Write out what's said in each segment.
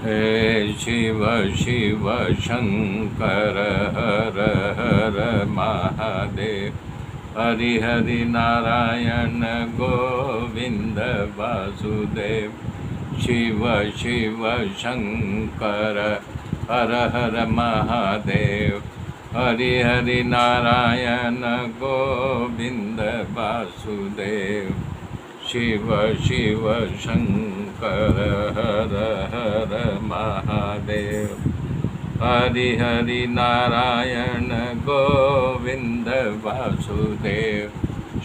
हे शिव शिव शंकर हर हर महादेव। हरि हरि नारायण गोविंद वासुदेव। शिव शिव शंकर हर हर महादेव। हरि हरि नारायण गोविंद वासुदेव। शिव शिव शंकर हर हर महादेव। हरि हरि नारायण गोविंद वासुदेव।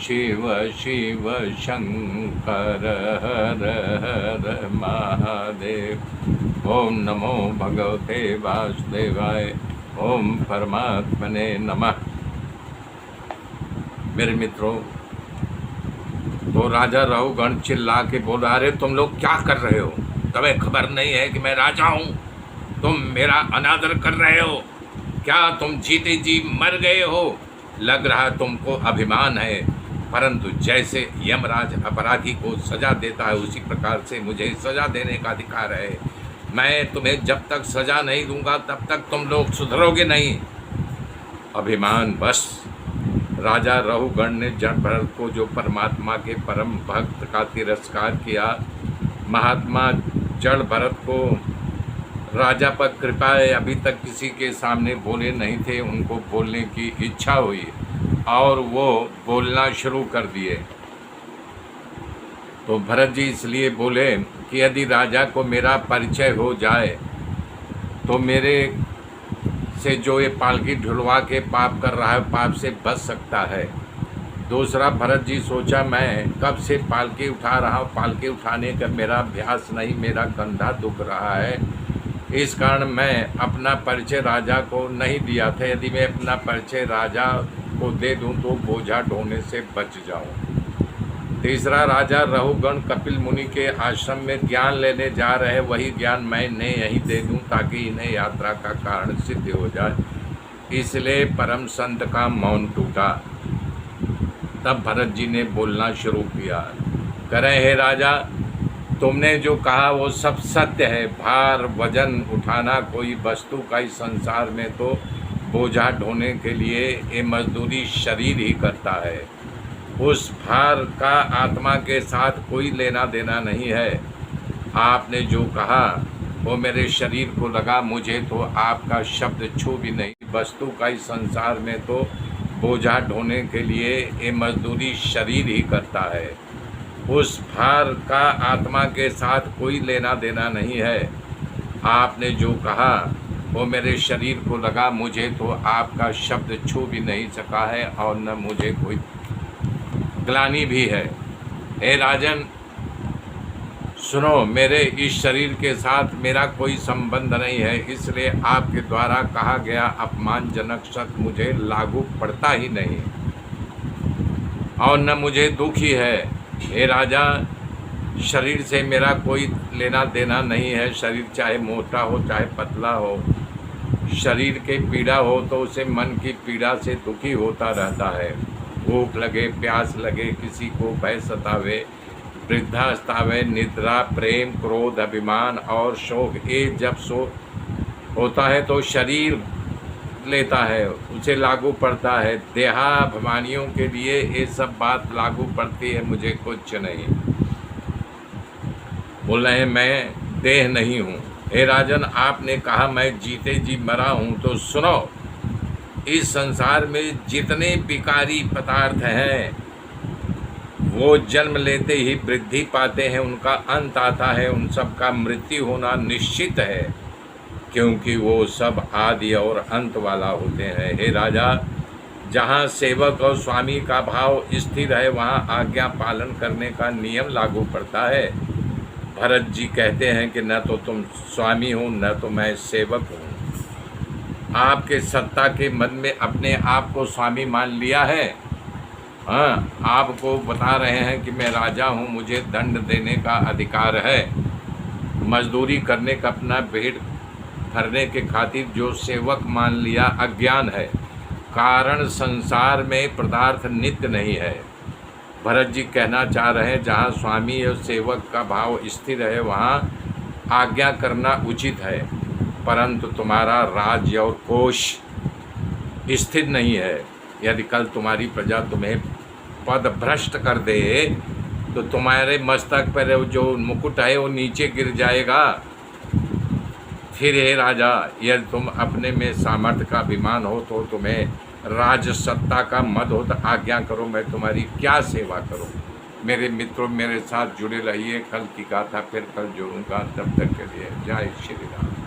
शिव शिव शंकर हर हर महादेव। ओम नमो भगवते वासुदेवाय। ओम परमात्मने नमः। मेरे मित्रों, तो राजा रहुगण चिल्ला के बोला, अरे तुम लोग क्या कर रहे हो? तुम्हें खबर नहीं है कि मैं राजा हूँ? तुम मेरा अनादर कर रहे हो क्या? तुम जीते जी मर गए हो। लग रहा तुमको अभिमान है, परंतु जैसे यमराज अपराधी को सजा देता है उसी प्रकार से मुझे सजा देने का अधिकार है। मैं तुम्हें जब तक सजा नहीं दूंगा तब तक तुम लोग सुधरोगे नहीं। अभिमान बस राजा रहुगण ने जड़ भरत को, जो परमात्मा के परम भक्त का तिरस्कार किया, महात्मा जड़ भरत को राजा पर कृपा है, अभी तक किसी के सामने बोले नहीं थे, उनको बोलने की इच्छा हुई और वो बोलना शुरू कर दिए। तो भरत जी इसलिए बोले कि यदि राजा को मेरा परिचय हो जाए तो मेरे से जो ये पालकी ढुलवा के पाप कर रहा है पाप से बच सकता है। दूसरा, भरत जी सोचा मैं कब से पालकी उठा रहा हूँ, पालकी उठाने का मेरा अभ्यास नहीं, मेरा कंधा दुख रहा है, इस कारण मैं अपना परिचय राजा को नहीं दिया था। यदि मैं अपना परिचय राजा को दे दूं तो बोझा ढोने से बच जाऊं। तीसरा, राजा रहुगण कपिल मुनि के आश्रम में ज्ञान लेने जा रहे, वही ज्ञान मैं इन्हें यहीं दे दूं ताकि इन्हें यात्रा का कारण सिद्ध हो जाए। इसलिए परम संत का मौन टूटा। तब भरत जी ने बोलना शुरू किया, करें हे राजा, तुमने जो कहा वो सब सत्य है। भार वजन उठाना कोई वस्तु का इस संसार में तो बोझा ढोने के लिए ये मजदूरी शरीर ही करता है। उस भार का आत्मा के साथ कोई लेना देना नहीं है। आपने जो कहा वो मेरे शरीर को लगा, मुझे तो आपका शब्द छू भी नहीं। वस्तु का इस संसार में तो बोझा ढोने के लिए ये मजदूरी शरीर ही करता है। उस भार का आत्मा के साथ कोई लेना देना नहीं है। आपने जो कहा वो मेरे शरीर को लगा, मुझे तो आपका शब्द छू भी नहीं सका है और न मुझे कोई ग्लानि भी है। हे राजन सुनो, मेरे इस शरीर के साथ मेरा कोई संबंध नहीं है, इसलिए आपके द्वारा कहा गया अपमानजनक शब्द मुझे लागू पड़ता ही नहीं और न मुझे दुख ही है। हे राजा, शरीर से मेरा कोई लेना देना नहीं है। शरीर चाहे मोटा हो चाहे पतला हो, शरीर के पीड़ा हो तो उसे मन की पीड़ा से दुखी होता रहता है। भूख लगे, प्यास लगे, किसी को भय सतावे, वृद्धा सतावे, निद्रा, प्रेम, क्रोध, अभिमान और शोक, ये जब होता है तो शरीर लेता है, उसे लागू पड़ता है। देहाभिमानियों के लिए ये सब बात लागू पड़ती है, मुझे कुछ नहीं। बोल रहे हैं मैं देह नहीं हूँ। हे राजन, आपने कहा मैं जीते जी मरा हूँ, तो सुनो, इस संसार में जितने विकारी पदार्थ हैं वो जन्म लेते ही वृद्धि पाते हैं, उनका अंत आता है, उन सब का मृत्यु होना निश्चित है, क्योंकि वो सब आदि और अंत वाला होते हैं। हे राजा, जहाँ सेवक और स्वामी का भाव स्थिर है वहाँ आज्ञा पालन करने का नियम लागू पड़ता है। भरत जी कहते हैं कि न तो तुम स्वामी हो न तो मैं सेवक हूँ। आपके सत्ता के मन में अपने आप को स्वामी मान लिया है। हाँ, आपको बता रहे हैं कि मैं राजा हूँ, मुझे दंड देने का अधिकार है। मजदूरी करने का अपना पेट भरने के खातिर जो सेवक मान लिया अज्ञान है। कारण संसार में पदार्थ नित्य नहीं है। भरत जी कहना चाह रहे हैं जहाँ स्वामी और सेवक का भाव स्थिर है वहाँ आज्ञा करना उचित है, परंतु तुम्हारा राज्य और कोष स्थिर नहीं है। यदि कल तुम्हारी प्रजा तुम्हें पद भ्रष्ट कर दे तो तुम्हारे मस्तक पर जो मुकुट है वो नीचे गिर जाएगा। फिर हे राजा, यदि तुम अपने में सामर्थ्य का अभिमान हो तो तुम्हें राज सत्ता का मद हो तो आज्ञा करो, मैं तुम्हारी क्या सेवा करूं। मेरे मित्रों, मेरे साथ जुड़े रहिए। कल की गाथा फिर कल जोड़ूंगा। तब तक के लिए जय श्री राम।